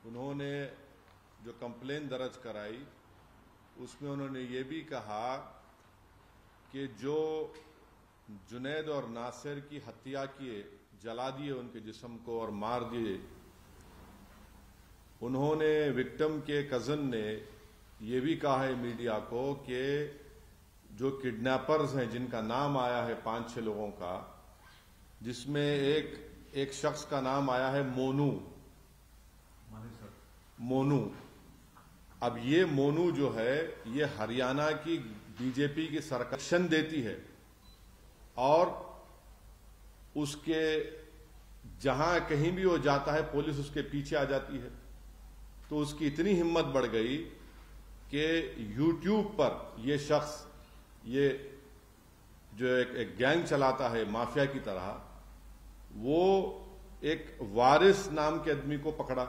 उन्होंने जो कंप्लेन दर्ज कराई उसमें उन्होंने ये भी कहा कि जो जुनैद और नासिर की हत्या किए, जला दिए उनके जिस्म को और मार दिए, उन्होंने विक्टिम के कज़न ने ये भी कहा है मीडिया को कि जो किडनैपर्स हैं जिनका नाम आया है 5-6 लोगों का, जिसमें एक शख्स का नाम आया है मोनू। अब ये मोनू जो है ये हरियाणा की बीजेपी की सरकार देती है और उसके जहां कहीं भी वो जाता है पुलिस उसके पीछे आ जाती है। तो उसकी इतनी हिम्मत बढ़ गई कि यूट्यूब पर ये शख्स, ये जो एक गैंग चलाता है माफिया की तरह, वो एक वारिस नाम के आदमी को पकड़ा,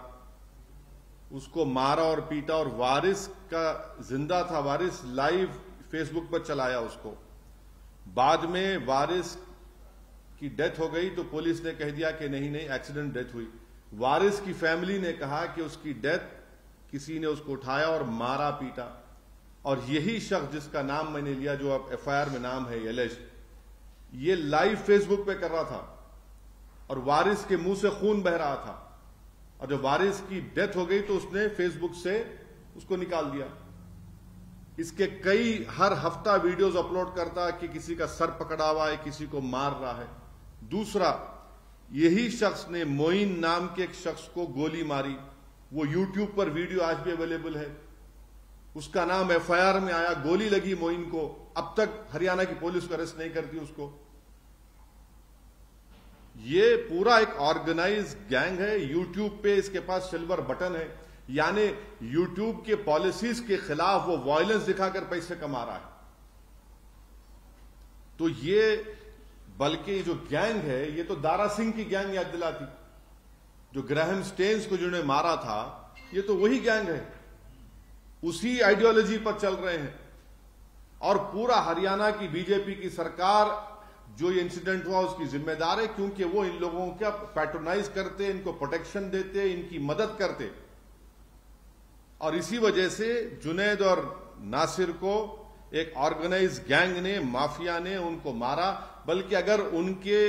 उसको मारा और पीटा, और वारिस का जिंदा था, वारिस लाइव फेसबुक पर चलाया उसको। बाद में वारिस की डेथ हो गई तो पुलिस ने कह दिया कि नहीं एक्सीडेंट डेथ हुई। वारिस की फैमिली ने कहा कि उसकी डेथ किसी ने उसको उठाया और मारा पीटा। और यही शख्स जिसका नाम मैंने लिया, जो अब एफआईआर में नाम है एलेज, ये लाइव फेसबुक पे कर रहा था और वारिस के मुंह से खून बह रहा था। और जब वारिस की डेथ हो गई तो उसने फेसबुक से उसको निकाल दिया। इसके हर हफ्ता वीडियोस अपलोड करता कि किसी का सर पकड़ा हुआ है, किसी को मार रहा है। दूसरा, यही शख्स ने मोइन नाम के एक शख्स को गोली मारी, वो यूट्यूब पर वीडियो आज भी अवेलेबल है। उसका नाम एफआईआर में आया, गोली लगी मोइन को, अब तक हरियाणा की पुलिस को अरेस्ट नहीं करती उसको। ये पूरा एक ऑर्गेनाइज गैंग है। यूट्यूब पे इसके पास सिल्वर बटन है, यानी यूट्यूब के पॉलिसीज के खिलाफ वो वायलेंस दिखाकर पैसे कमा रहा है। तो ये बल्कि जो गैंग है ये तो दारा सिंह की गैंग याद दिलाती, जो ग्राहम स्टेन्स को जिन्होंने मारा था, ये तो वही गैंग है, उसी आइडियोलॉजी पर चल रहे हैं। और पूरा हरियाणा की बीजेपी की सरकार जो ये इंसिडेंट हुआ उसकी जिम्मेदार है, क्योंकि वो इन लोगों का पैट्रोनाइज करते, इनको प्रोटेक्शन देते, इनकी मदद करते। और इसी वजह से जुनैद और नासिर को एक ऑर्गेनाइज गैंग ने, माफिया ने उनको मारा। बल्कि अगर उनके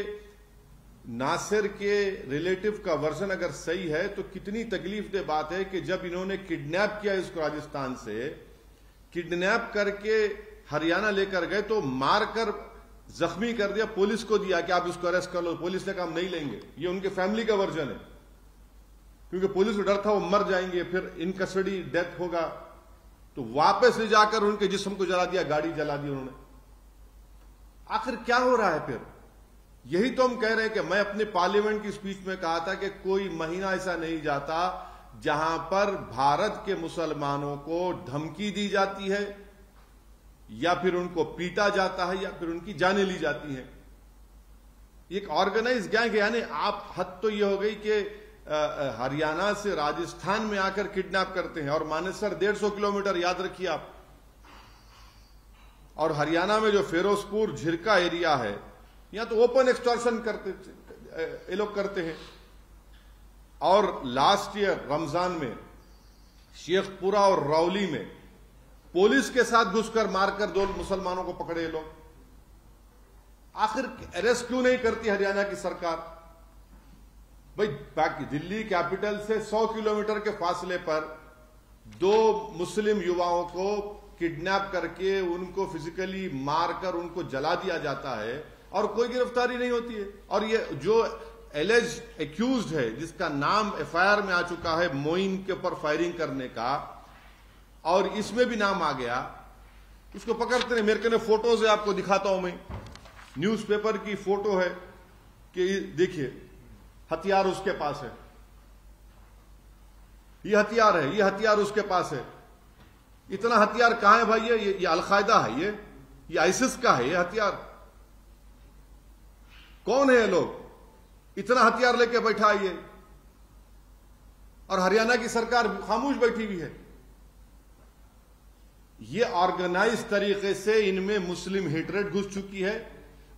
नासिर के रिलेटिव का वर्जन अगर सही है तो कितनी तकलीफदेह बात है कि जब इन्होंने किडनैप किया इसको राजस्थान से, किडनैप करके हरियाणा लेकर गए तो मारकर जख्मी कर दिया, पुलिस को दिया कि आप इसको अरेस्ट कर लो। पुलिस ने कहा हम नहीं लेंगे। ये उनके फैमिली का वर्जन है, क्योंकि पुलिस को डर था वो मर जाएंगे, फिर इन कस्टडी डेथ होगा। तो वापस ले जाकर उनके जिस्म को जला दिया, गाड़ी जला दी उन्होंने। आखिर क्या हो रहा है फिर? यही तो हम कह रहे हैं कि मैं अपने पार्लियामेंट की स्पीच में कहा था कि कोई महीना ऐसा नहीं जाता जहां पर भारत के मुसलमानों को धमकी दी जाती है, या फिर उनको पीटा जाता है, या फिर उनकी जानें ली जाती हैं। एक ऑर्गेनाइज गैंग है। यानी आप हद तो यह हो गई कि हरियाणा से राजस्थान में आकर किडनैप करते हैं। और मानेसर 150 किलोमीटर, याद रखिए आप। और हरियाणा में जो फिरोजपुर झिरका एरिया है, यहां तो ओपन एक्सटॉर्शन ये लोग करते हैं। और लास्ट ईयर रमजान में शेखपुरा और रौली में पुलिस के साथ घुसकर मारकर 2 मुसलमानों को पकड़े लोग। आखिर अरेस्ट क्यों नहीं करती हरियाणा की सरकार? भाई, बाकी दिल्ली कैपिटल से 100 किलोमीटर के फासले पर 2 मुस्लिम युवाओं को किडनैप करके उनको फिजिकली मारकर उनको जला दिया जाता है और कोई गिरफ्तारी नहीं होती है। और ये जो एलेज एक्यूज्ड है, जिसका नाम एफआईआर में आ चुका है मोइन के ऊपर फायरिंग करने का, और इसमें भी नाम आ गया, उसको पकड़ते नहीं। मेरे को फोटोज है, आपको दिखाता हूं मैं। न्यूज़पेपर की फोटो है कि देखिए हथियार उसके पास है, ये हथियार है, ये हथियार उसके पास है। इतना हथियार कहां है भाई? ये अलकायदा है, ये आईसिस का है ये हथियार। कौन है ये लोग? इतना हथियार लेके बैठा है ये, और हरियाणा की सरकार खामोश बैठी हुई है। ये ऑर्गेनाइज तरीके से इनमें मुस्लिम हेटरेट घुस चुकी है,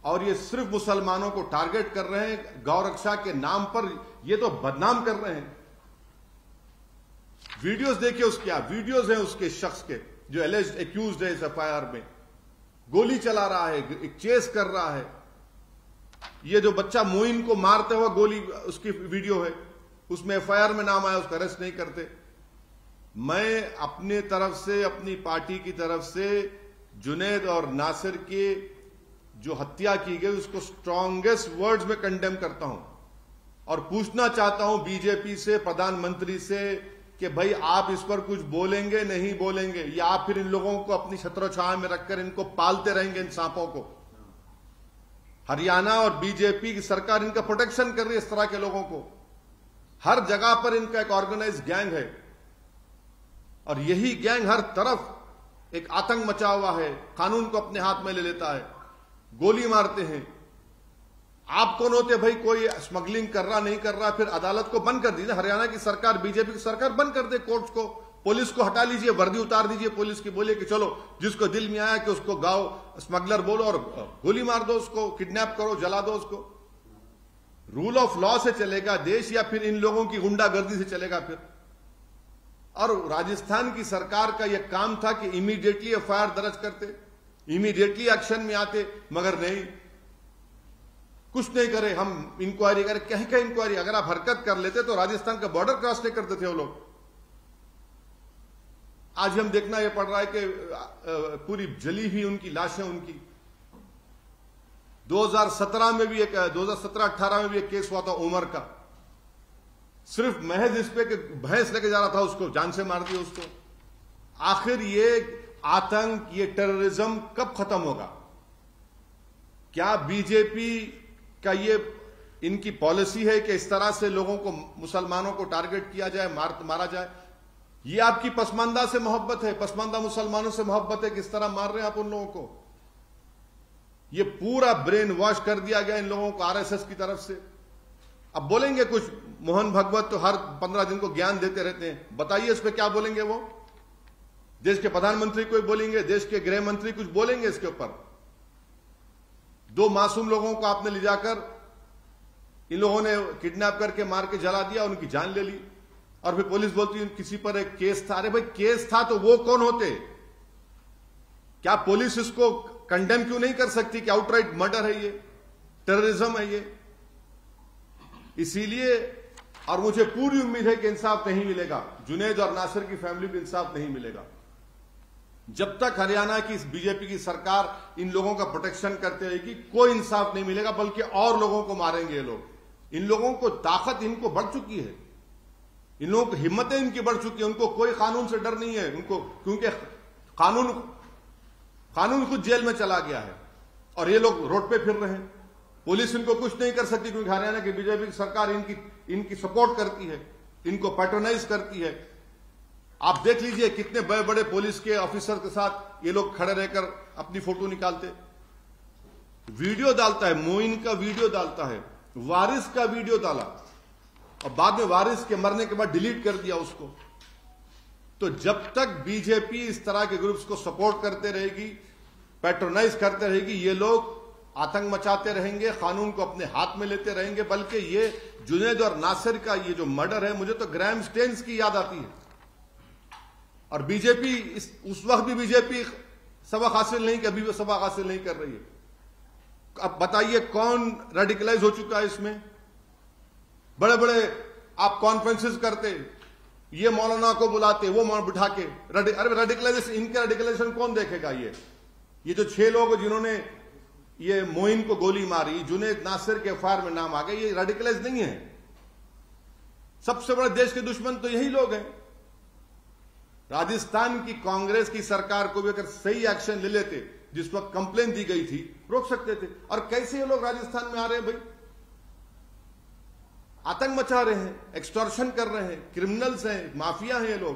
और ये सिर्फ मुसलमानों को टारगेट कर रहे हैं। गौ रक्षा के नाम पर ये तो बदनाम कर रहे हैं। वीडियोस देखिए उसके, आप वीडियोस हैं उसके शख्स के जो एलिज्ड एक्यूज्ड है इस एफआईआर में, गोली चला रहा है, एक चेस कर रहा है। ये जो बच्चा मोइन को मारते हुए गोली, उसकी वीडियो है, उसमें एफआईआर में नाम आया, उसका अरेस्ट नहीं करते। मैं अपने तरफ से, अपनी पार्टी की तरफ से जुनैद और नासिर की जो हत्या की गई उसको स्ट्रॉन्गेस्ट वर्ड्स में कंडेम करता हूं और पूछना चाहता हूं बीजेपी से, प्रधानमंत्री से कि भाई आप इस पर कुछ बोलेंगे नहीं बोलेंगे, या आप फिर इन लोगों को अपनी छत्रछाया में रखकर इनको पालते रहेंगे, इन सांपों को। हरियाणा और बीजेपी की सरकार इनका प्रोटेक्शन कर रही है, इस तरह के लोगों को। हर जगह पर इनका एक ऑर्गेनाइज गैंग है और यही गैंग हर तरफ एक आतंक मचा हुआ है, कानून को अपने हाथ में ले लेता है, गोली मारते हैं। आप कौन होते भाई, कोई स्मगलिंग कर रहा नहीं कर रहा, फिर अदालत को बंद कर दीजिए। हरियाणा की सरकार, बीजेपी की सरकार बंद कर दे कोर्ट्स को, पुलिस को हटा लीजिए, वर्दी उतार दीजिए पुलिस की, बोलिए कि चलो जिसको दिल में आया कि उसको गाओ स्मगलर बोलो और गोली मार दो, उसको किडनैप करो, जला दो उसको। रूल ऑफ लॉ से चलेगा देश या फिर इन लोगों की गुंडागर्दी से चलेगा फिर? और राजस्थान की सरकार का यह काम था कि इमीडिएटली एफआईआर दर्ज करते, इमीडिएटली एक्शन में आते, मगर नहीं, कुछ नहीं करे। हम इंक्वायरी करें, क्या इंक्वायरी? अगर आप हरकत कर लेते तो राजस्थान का बॉर्डर क्रॉस नहीं करते थे वो लोग। आज हम देखना यह पड़ रहा है कि पूरी जली हुई उनकी लाशें, उनकी 2017 में भी एक 2017-18 में भी एक केस हुआ था उमर का, सिर्फ महज इस पे कि भैंस लेके जा रहा था, उसको जान से मार दिया उसको। आखिर ये आतंक, ये टेररिज्म कब खत्म होगा? क्या बीजेपी का ये इनकी पॉलिसी है कि इस तरह से लोगों को, मुसलमानों को टारगेट किया जाए, मारा जाए? ये आपकी पसमानदा से मोहब्बत है, पसमानदा मुसलमानों से मोहब्बत है, किस तरह मार रहे हैं आप उन लोगों को? ये पूरा ब्रेन वॉश कर दिया गया इन लोगों को आरएसएस की तरफ से। अब बोलेंगे कुछ, मोहन भागवत तो हर 15 दिन को ज्ञान देते रहते हैं, बताइए इस पे क्या बोलेंगे वो? देश के प्रधानमंत्री कोई बोलेंगे, देश के गृह मंत्री कुछ बोलेंगे इसके ऊपर? 2 मासूम लोगों को आपने ले जाकर इन लोगों ने किडनैप करके मार के जला दिया, उनकी जान ले ली, और फिर पुलिस बोलती है किसी पर एक केस था। अरे भाई केस था तो वो कौन होते? क्या पुलिस इसको कंडेम क्यों नहीं कर सकती कि आउटराइट मर्डर है, ये टेररिज्म है ये? इसीलिए, और मुझे पूरी उम्मीद है कि इंसाफ नहीं मिलेगा, जुनैद और नासिर की फैमिली को इंसाफ नहीं मिलेगा जब तक हरियाणा की बीजेपी की सरकार इन लोगों का प्रोटेक्शन करते रहेगी। कोई इंसाफ नहीं मिलेगा, बल्कि और लोगों को मारेंगे ये लोग। इन लोगों को ताकत इनको बढ़ चुकी है, इन लोगों की हिम्मतें इनकी बढ़ चुकी है, उनको कोई कानून से डर नहीं है उनको, क्योंकि कानून खुद जेल में चला गया है और ये लोग रोड पे फिर रहे हैं। पुलिस इनको कुछ नहीं कर सकती क्योंकि हरियाणा की बीजेपी की सरकार इनकी सपोर्ट करती है, इनको पैट्रोनाइज करती है। आप देख लीजिए कितने बड़े बड़े पुलिस के ऑफिसर के साथ ये लोग खड़े रहकर अपनी फोटो निकालते, वीडियो डालता है, मोइन का वीडियो डालता है, वारिस का वीडियो डाला और बाद में वारिस के मरने के बाद डिलीट कर दिया उसको। तो जब तक बीजेपी इस तरह के ग्रुप्स को सपोर्ट करते रहेगी, पैट्रोनाइज करते रहेगी, ये लोग आतंक मचाते रहेंगे, कानून को अपने हाथ में लेते रहेंगे। बल्कि ये जुनैद और नासिर का ये जो मर्डर है, मुझे तो ग्राहम स्टेन्स की याद आती है। और बीजेपी उस वक्त भी बीजेपी सबक हासिल नहीं, कभी भी सबक हासिल नहीं कर रही है। अब बताइए कौन रेडिकलाइज हो चुका है इसमें? बड़े बड़े आप कॉन्फ्रेंसेस करते, ये मौलाना को बुलाते, वो मौलाना बिठा के अरे रेडिकलाइजेशन, इनके रेडिकलाइजेशन कौन देखेगा? ये जो 6 लोग जिन्होंने ये मोइन को गोली मारी, जुनैद नासिर के एफआईआर में नाम आ गए, ये रेडिकलाइज नहीं है। सबसे बड़े देश के दुश्मन तो यही लोग हैं। राजस्थान की कांग्रेस की सरकार को भी अगर सही एक्शन ले लेते, जिस वक्त कंप्लेन दी गई थी, रोक सकते थे। और कैसे ये लोग राजस्थान में आ रहे हैं भाई? आतंक मचा रहे हैं, एक्सटॉर्शन कर रहे हैं, क्रिमिनल्स हैं, माफिया हैं ये लोग।